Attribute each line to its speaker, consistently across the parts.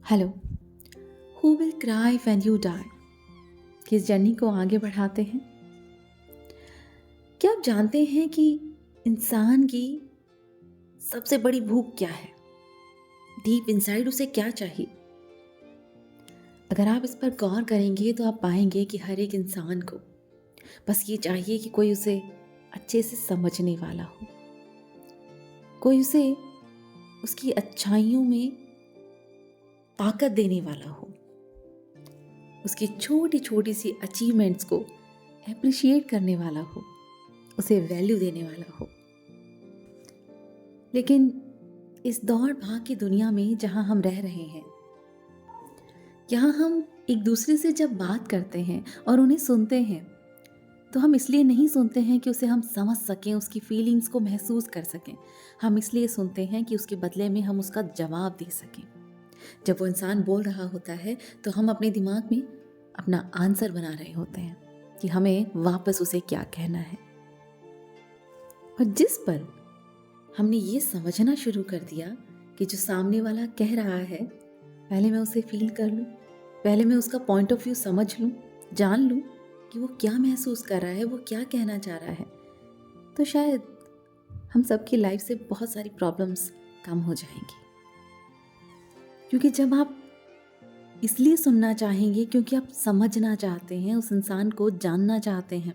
Speaker 1: Hello. Who will cry when you die किस journey को आगे बढ़ाते हैं। क्या आप जानते हैं कि इंसान की सबसे बड़ी भूख क्या है? डीप इनसाइड उसे क्या चाहिए? अगर आप इस पर गौर करेंगे तो आप पाएंगे कि हर एक इंसान को बस ये चाहिए कि कोई उसे अच्छे से समझने वाला हो, कोई उसे उसकी अच्छाइयों में ताकत देने वाला हो, उसकी छोटी छोटी सी अचीवमेंट्स को एप्रिशिएट करने वाला हो, उसे वैल्यू देने वाला हो। लेकिन इस दौड़ भाग की दुनिया में जहाँ हम रह रहे हैं, यहाँ हम एक दूसरे से जब बात करते हैं और उन्हें सुनते हैं तो हम इसलिए नहीं सुनते हैं कि उसे हम समझ सकें, उसकी फीलिंग्स को महसूस कर सकें। हम इसलिए सुनते हैं कि उसके बदले में हम उसका जवाब दे सकें। जब वो इंसान बोल रहा होता है तो हम अपने दिमाग में अपना आंसर बना रहे होते हैं कि हमें वापस उसे क्या कहना है। और जिस पल हमने ये समझना शुरू कर दिया कि जो सामने वाला कह रहा है, पहले मैं उसे फील कर लूँ, पहले मैं उसका पॉइंट ऑफ व्यू समझ लूँ, जान लूँ कि वो क्या महसूस कर रहा है, वो क्या कहना चाह रहा है, तो शायद हम सबकी लाइफ से बहुत सारी प्रॉब्लम्स कम हो जाएंगी। क्योंकि जब आप इसलिए सुनना चाहेंगे क्योंकि आप समझना चाहते हैं, उस इंसान को जानना चाहते हैं,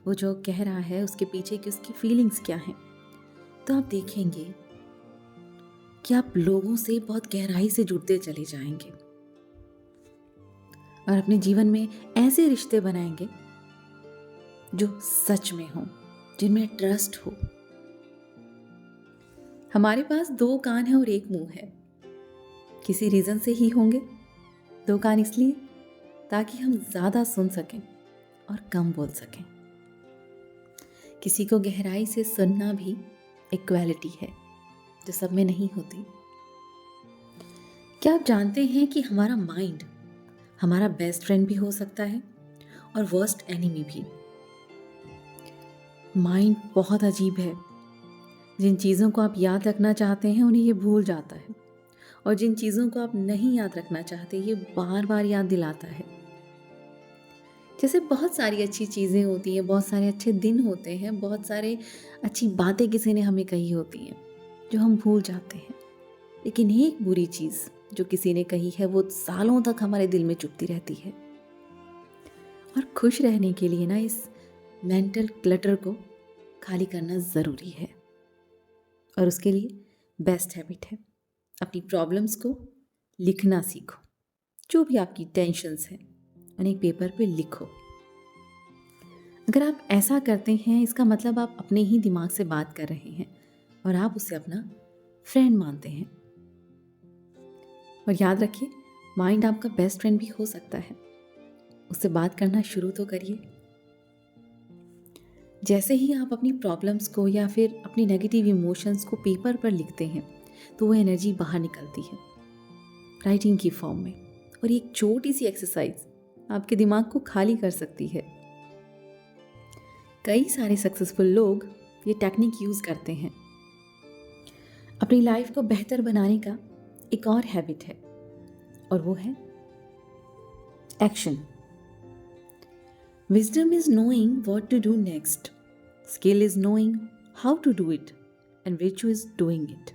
Speaker 1: वो जो कह रहा है उसके पीछे की उसकी फीलिंग्स क्या हैं, तो आप देखेंगे कि आप लोगों से बहुत गहराई से जुड़ते चले जाएंगे और अपने जीवन में ऐसे रिश्ते बनाएंगे जो सच में हो, जिनमें ट्रस्ट हो। हमारे पास दो कान हैं और एक मुंह है, किसी रीजन से ही होंगे। दो कान इसलिए ताकि हम ज्यादा सुन सकें और कम बोल सकें। किसी को गहराई से सुनना भी एक क्वालिटी है जो सब में नहीं होती। क्या आप जानते हैं कि हमारा माइंड हमारा बेस्ट फ्रेंड भी हो सकता है और वर्स्ट एनिमी भी। माइंड बहुत अजीब है। जिन चीज़ों को आप याद रखना चाहते हैं उन्हें ये भूल जाता है, और जिन चीज़ों को आप नहीं याद रखना चाहते ये बार बार याद दिलाता है। जैसे बहुत सारी अच्छी चीज़ें होती हैं, बहुत सारे अच्छे दिन होते हैं, बहुत सारे अच्छी बातें किसी ने हमें कही होती हैं जो हम भूल जाते हैं। लेकिन एक बुरी चीज़ जो किसी ने कही है वो सालों तक हमारे दिल में चुभती रहती है। और खुश रहने के लिए ना इस मेंटल क्लटर को खाली करना ज़रूरी है, और उसके लिए बेस्ट हैबिट है अपनी प्रॉब्लम्स को लिखना सीखो। जो भी आपकी टेंशन्स हैं उन्हें एक पेपर पे लिखो। अगर आप ऐसा करते हैं इसका मतलब आप अपने ही दिमाग से बात कर रहे हैं और आप उसे अपना फ्रेंड मानते हैं। और याद रखिए, माइंड आपका बेस्ट फ्रेंड भी हो सकता है। उससे बात करना शुरू तो करिए। जैसे ही आप अपनी प्रॉब्लम्स को या फिर अपनी नेगेटिव इमोशंस को पेपर पर लिखते हैं तो वो एनर्जी बाहर निकलती है राइटिंग की फॉर्म में। और एक छोटी सी एक्सरसाइज आपके दिमाग को खाली कर सकती है। कई सारे सक्सेसफुल लोग ये टेक्निक यूज़ करते हैं। अपनी लाइफ को बेहतर बनाने का एक और हैबिट है और वो है action. Wisdom is knowing what to do next, skill is knowing how to do it, and virtue is doing it.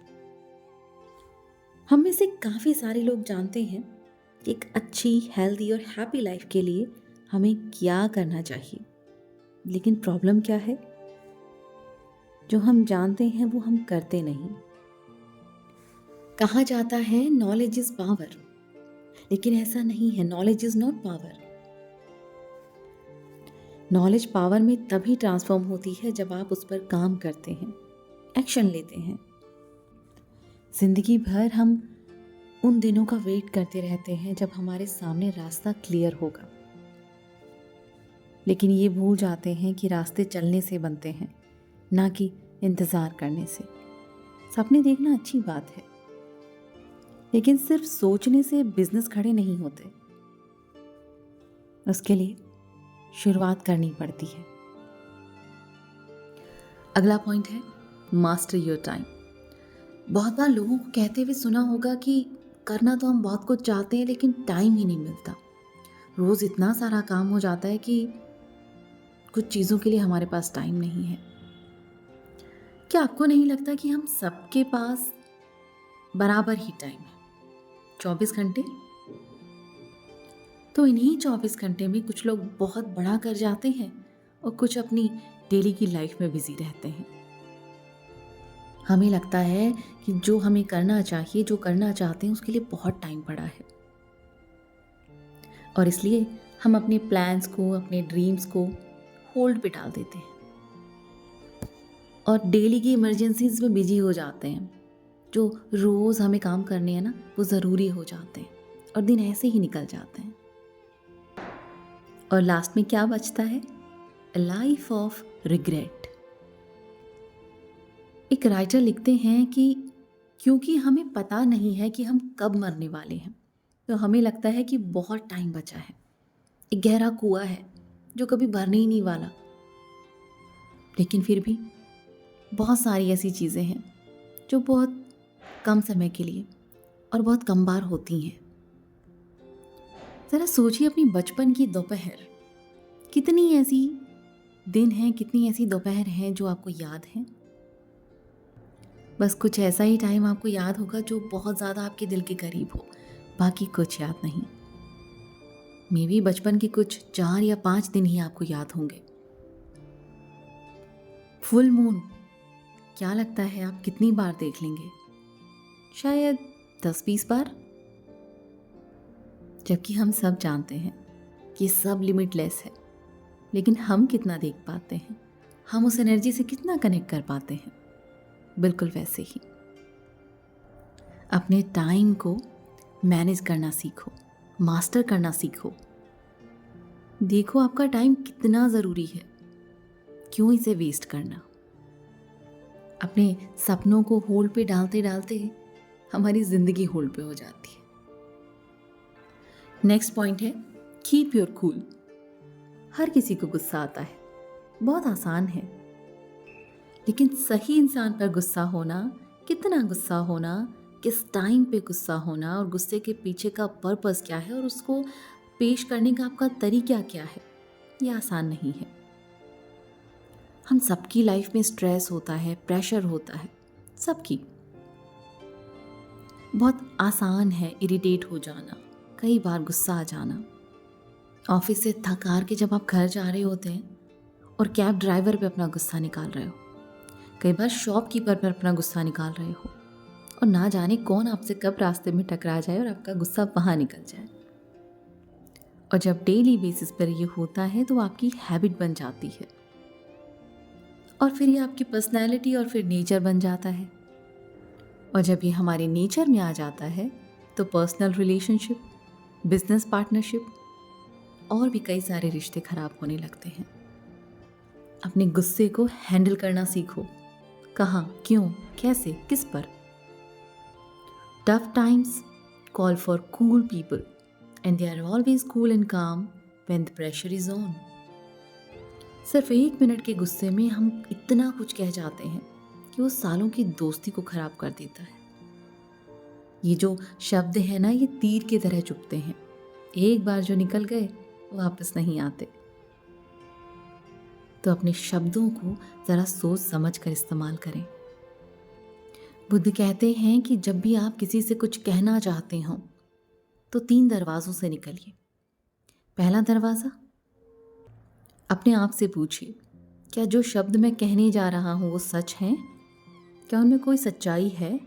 Speaker 1: हम में से काफ़ी सारे लोग जानते हैं कि एक अच्छी, हेल्दी और हैप्पी लाइफ के लिए हमें क्या करना चाहिए। लेकिन प्रॉब्लम क्या है? जो हम जानते हैं वो हम करते नहीं। कहा जाता है नॉलेज इज पावर, लेकिन ऐसा नहीं है। Knowledge is not power. Knowledge power में तभी ट्रांसफॉर्म होती है जब आप उस पर काम करते हैं, एक्शन लेते हैं। जिंदगी भर हम उन दिनों का वेट करते रहते हैं जब हमारे सामने रास्ता क्लियर होगा, लेकिन ये भूल जाते हैं कि रास्ते चलने से बनते हैं, ना कि इंतज़ार करने से। सपने देखना अच्छी बात है, लेकिन सिर्फ सोचने से बिजनेस खड़े नहीं होते। उसके लिए शुरुआत करनी पड़ती है। अगला पॉइंट है मास्टर योर टाइम। बहुत बार लोगों को कहते हुए सुना होगा कि करना तो हम बहुत कुछ चाहते हैं लेकिन टाइम ही नहीं मिलता। रोज़ इतना सारा काम हो जाता है कि कुछ चीज़ों के लिए हमारे पास टाइम नहीं है। क्या आपको नहीं लगता कि हम सबके पास बराबर ही टाइम है, 24 घंटे? तो इन्हीं 24 घंटे में कुछ लोग बहुत बड़ा कर जाते हैं और कुछ अपनी डेली की लाइफ में बिजी रहते हैं। हमें लगता है कि जो हमें करना चाहिए, जो करना चाहते हैं, उसके लिए बहुत टाइम पड़ा है और इसलिए हम अपने प्लान्स को, अपने ड्रीम्स को होल्ड पे डाल देते हैं और डेली की इमरजेंसीज में बिजी हो जाते हैं। जो रोज़ हमें काम करने हैं ना, वो ज़रूरी हो जाते हैं और दिन ऐसे ही निकल जाते हैं। और लास्ट में क्या बचता है? A life of regret। एक राइटर लिखते हैं कि क्योंकि हमें पता नहीं है कि हम कब मरने वाले हैं, तो हमें लगता है कि बहुत टाइम बचा है। एक गहरा कुआं है जो कभी भरने ही नहीं वाला। लेकिन फिर भी बहुत सारी ऐसी चीज़ें हैं जो बहुत कम समय के लिए और बहुत कम बार होती हैं। ज़रा सोचिए अपनी बचपन की दोपहर, कितनी ऐसी दिन हैं, कितनी ऐसी दोपहर हैं जो आपको याद हैं? बस कुछ ऐसा ही टाइम आपको याद होगा जो बहुत ज़्यादा आपके दिल के करीब हो, बाकी कुछ याद नहीं। मे बी बचपन के कुछ 4 या 5 दिन ही आपको याद होंगे। फुल मून, क्या लगता है आप कितनी बार देख लेंगे? शायद 10-20 बार। जबकि हम सब जानते हैं कि सब लिमिटलेस है, लेकिन हम कितना देख पाते हैं, हम उस एनर्जी से कितना कनेक्ट कर पाते हैं। बिल्कुल वैसे ही अपने टाइम को मैनेज करना सीखो, मास्टर करना सीखो। देखो आपका टाइम कितना ज़रूरी है, क्यों इसे वेस्ट करना? अपने सपनों को होल्ड पे डालते डालते हमारी ज़िंदगी होल्ड पे हो जाती है। नेक्स्ट पॉइंट है कीप योर कूल। हर किसी को गुस्सा आता है, बहुत आसान है, लेकिन सही इंसान पर गुस्सा होना, कितना गुस्सा होना, किस टाइम पे गुस्सा होना और गुस्से के पीछे का पर्पस क्या है और उसको पेश करने का आपका तरीका क्या है, ये आसान नहीं है। हम सबकी लाइफ में स्ट्रेस होता है, प्रेशर होता है, सबकी। बहुत आसान है इरिटेट हो जाना, कई बार गुस्सा आ जाना। ऑफिस से थक हार के जब आप घर जा रहे होते हैं और कैब ड्राइवर पे अपना गुस्सा निकाल रहे हो, कई बार शॉपकीपर पर अपना गुस्सा निकाल रहे हो और ना जाने कौन आपसे कब रास्ते में टकरा जाए और आपका गुस्सा वहाँ निकल जाए। और जब डेली बेसिस पर ये होता है तो आपकी हैबिट बन जाती है और फिर ये आपकी पर्सनैलिटी और फिर नेचर बन जाता है। और जब ये हमारे नेचर में आ जाता है तो पर्सनल रिलेशनशिप, बिजनेस पार्टनरशिप और भी कई सारे रिश्ते खराब होने लगते हैं। अपने गुस्से को हैंडल करना सीखो। कहाँ, क्यों, कैसे, किस पर। Tough times call for cool people and they are always cool and calm when the pressure is on. सिर्फ 1 मिनट के गुस्से में हम इतना कुछ कह जाते हैं कि वो सालों की दोस्ती को खराब कर देता है। ये जो शब्द है ना, ये तीर की तरह चुभते हैं, एक बार जो निकल गए वापस नहीं आते। तो अपने शब्दों को ज़रा सोच समझ कर इस्तेमाल करें। बुद्ध कहते हैं कि जब भी आप किसी से कुछ कहना चाहते हो तो 3 दरवाज़ों से निकलिए। पहला दरवाज़ा, अपने आप से पूछिए, क्या जो शब्द मैं कहने जा रहा हूँ वो सच हैं? क्या उनमें कोई सच्चाई है?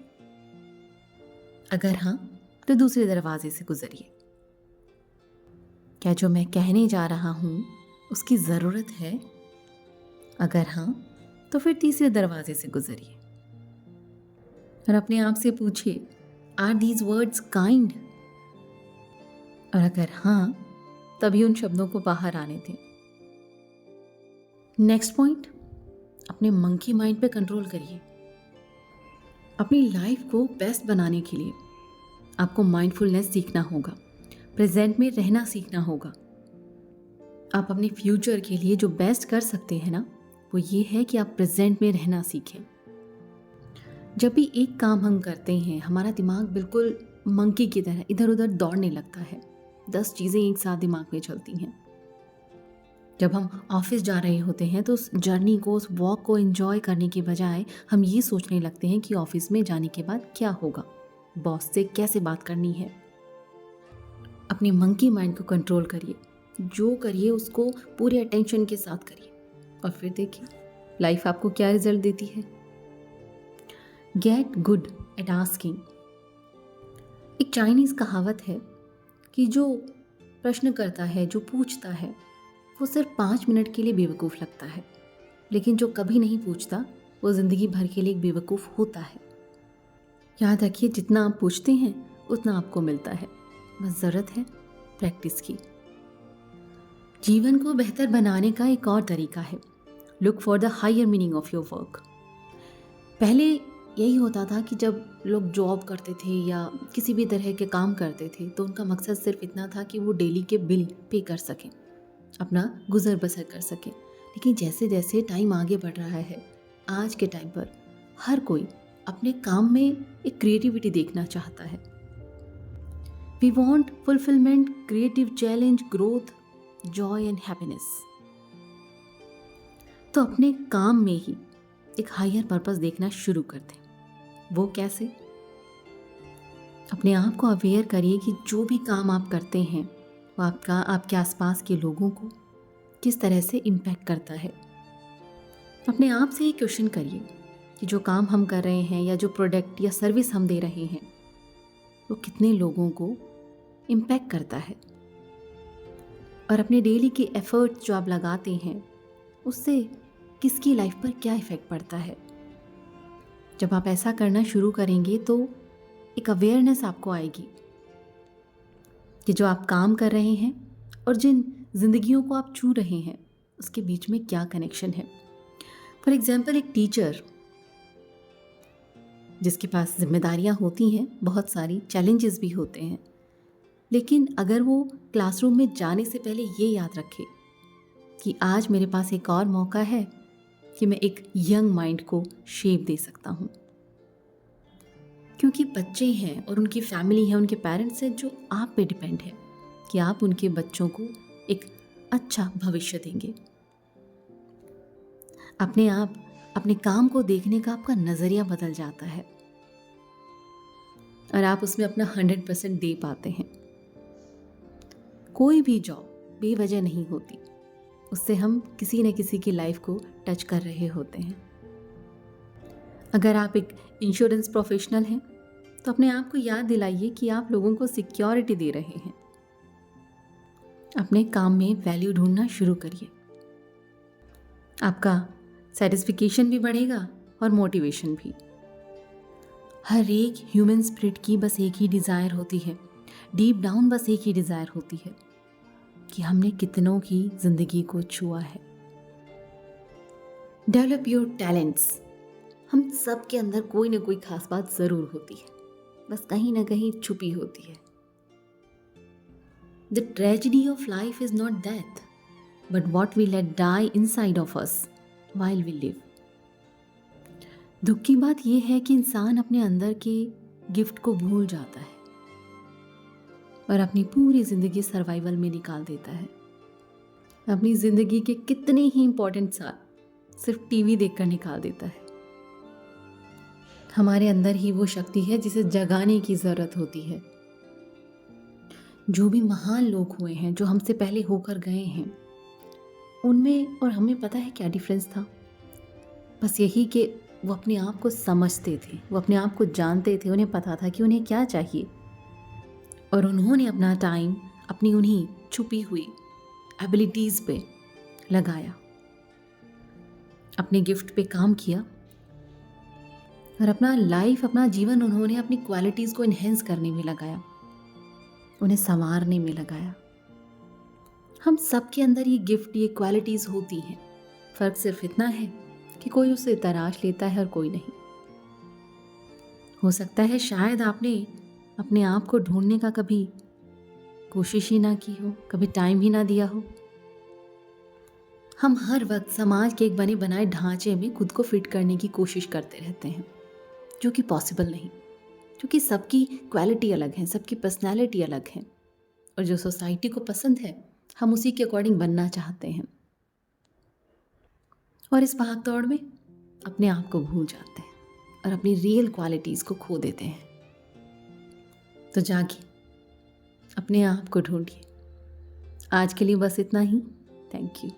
Speaker 1: अगर हाँ, तो दूसरे दरवाजे से गुजरिए। क्या जो मैं कहने जा रहा हूँ उसकी ज़रूरत है? अगर हाँ, तो फिर तीसरे दरवाजे से गुजरिए और अपने आप से पूछिए, आर दीज वर्ड्स काइंड? और अगर हाँ, तभी उन शब्दों को बाहर आने दें। नेक्स्ट पॉइंट, अपने मंकी माइंड पे कंट्रोल करिए। अपनी लाइफ को बेस्ट बनाने के लिए आपको माइंडफुलनेस सीखना होगा, प्रेजेंट में रहना सीखना होगा। आप अपने फ्यूचर के लिए जो बेस्ट कर सकते हैं ना, वो ये है कि आप प्रेजेंट में रहना सीखें। जब भी एक काम हम करते हैं, हमारा दिमाग बिल्कुल मंकी की तरह इधर उधर दौड़ने लगता है। 10 चीज़ें एक साथ दिमाग में चलती हैं। जब हम ऑफिस जा रहे होते हैं तो उस जर्नी को, उस वॉक को एंजॉय करने की बजाय हम ये सोचने लगते हैं कि ऑफिस में जाने के बाद क्या होगा, बॉस से कैसे बात करनी है। अपने मंकी माइंड को कंट्रोल करिए, जो करिए उसको पूरे अटेंशन के साथ करिए और फिर देखिए लाइफ आपको क्या रिजल्ट देती है। Get good at asking. एक चाइनीज़ कहावत है कि जो प्रश्न करता है, जो पूछता है, वो सिर्फ 5 मिनट के लिए बेवकूफ़ लगता है, लेकिन जो कभी नहीं पूछता वो ज़िंदगी भर के लिए एक बेवकूफ़ होता है। याद रखिए, जितना आप पूछते हैं उतना आपको मिलता है, बस ज़रूरत है प्रैक्टिस की। जीवन को बेहतर बनाने का एक और तरीका है, look for the higher meaning of your work. पहले यही होता था कि जब लोग जॉब करते थे या किसी भी तरह के काम करते थे तो उनका मकसद सिर्फ इतना था कि वो डेली के बिल पे कर सकें, अपना गुजर बसर कर सकें। लेकिन जैसे जैसे टाइम आगे बढ़ रहा है, आज के टाइम पर हर कोई अपने काम में एक क्रिएटिविटी देखना चाहता है। We want fulfilment, creative challenge, growth, joy and happiness. तो अपने काम में ही एक हायर पर्पस देखना शुरू कर दें। वो कैसे? अपने आप को अवेयर करिए कि जो भी काम आप करते हैं वो आपके आसपास के लोगों को किस तरह से इम्पैक्ट करता है। अपने आप से ही क्वेश्चन करिए कि जो काम हम कर रहे हैं या जो प्रोडक्ट या सर्विस हम दे रहे हैं वो कितने लोगों को इम्पैक्ट करता है, और अपने डेली के एफर्ट्स जो आप लगाते हैं उससे किसकी लाइफ पर क्या इफ़ेक्ट पड़ता है। जब आप ऐसा करना शुरू करेंगे तो एक अवेयरनेस आपको आएगी कि जो आप काम कर रहे हैं और जिन जिंदगियों को आप छू रहे हैं उसके बीच में क्या कनेक्शन है। फॉर एग्जाम्पल, एक टीचर जिसके पास जिम्मेदारियां होती हैं, बहुत सारी चैलेंजेस भी होते हैं, लेकिन अगर वो क्लासरूम में जाने से पहले ये याद रखे कि आज मेरे पास एक और मौका है कि मैं एक यंग माइंड को शेप दे सकता हूँ, क्योंकि बच्चे हैं और उनकी फैमिली है, उनके पेरेंट्स हैं जो आप पे डिपेंड है कि आप उनके बच्चों को एक अच्छा भविष्य देंगे। अपने आप अपने काम को देखने का आपका नज़रिया बदल जाता है और आप उसमें अपना 100% दे पाते हैं। कोई भी जॉब बेवजह नहीं होती, उससे हम किसी न किसी की लाइफ को टच कर रहे होते हैं। अगर आप एक इंश्योरेंस प्रोफेशनल हैं तो अपने आप को याद दिलाइए कि आप लोगों को सिक्योरिटी दे रहे हैं। अपने काम में वैल्यू ढूंढना शुरू करिए, आपका सेटिस्फिकेशन भी बढ़ेगा और मोटिवेशन भी। हर एक ह्यूमन स्पिरिट की बस एक ही डिज़ायर होती है, डीप डाउन बस एक ही डिज़ायर होती है कि हमने कितनों की ज़िंदगी को छुआ है। Develop your talents. हम सब के अंदर कोई ना कोई खास बात ज़रूर होती है, बस कहीं ना कहीं छुपी होती है। The tragedy of life is not death, but what we let die inside of us while we live. दुख की बात यह है कि इंसान अपने अंदर के गिफ्ट को भूल जाता है और अपनी पूरी ज़िंदगी सर्वाइवल में निकाल देता है। अपनी ज़िंदगी के कितने ही इम्पोर्टेंट साल सिर्फ टीवी देखकर निकाल देता है। हमारे अंदर ही वो शक्ति है जिसे जगाने की ज़रूरत होती है। जो भी महान लोग हुए हैं, जो हमसे पहले होकर गए हैं, उनमें और हमें पता है क्या डिफरेंस था? बस यही कि वो अपने आप को समझते थे, वो अपने आप को जानते थे, उन्हें पता था कि उन्हें क्या चाहिए, और उन्होंने अपना टाइम अपनी उन्हीं छुपी हुई एबिलिटीज़ पे लगाया, अपने गिफ्ट पे काम किया और अपना लाइफ, अपना जीवन उन्होंने अपनी क्वालिटीज़ को इन्हेंस करने में लगाया, उन्हें संवारने में लगाया। हम सब के अंदर ये गिफ्ट, ये क्वालिटीज़ होती हैं। फ़र्क सिर्फ इतना है कि कोई उसे तराश लेता है और कोई नहीं। हो सकता है शायद आपने अपने आप को ढूंढने का कभी कोशिश ही ना की हो, कभी टाइम ही ना दिया हो। हम हर वक्त समाज के एक बने बनाए ढांचे में खुद को फिट करने की कोशिश करते रहते हैं, जो कि पॉसिबल नहीं। क्योंकि सबकी क्वालिटी अलग है, सबकी पर्सनैलिटी अलग है, और जो सोसाइटी को पसंद है हम उसी के अकॉर्डिंग बनना चाहते हैं, और इस भाग दौड़ में अपने आप को भूल जाते हैं और अपनी रियल क्वालिटीज़ को खो देते हैं। तो जागिए, अपने आप को ढूंढिए। आज के लिए बस इतना ही। Thank you.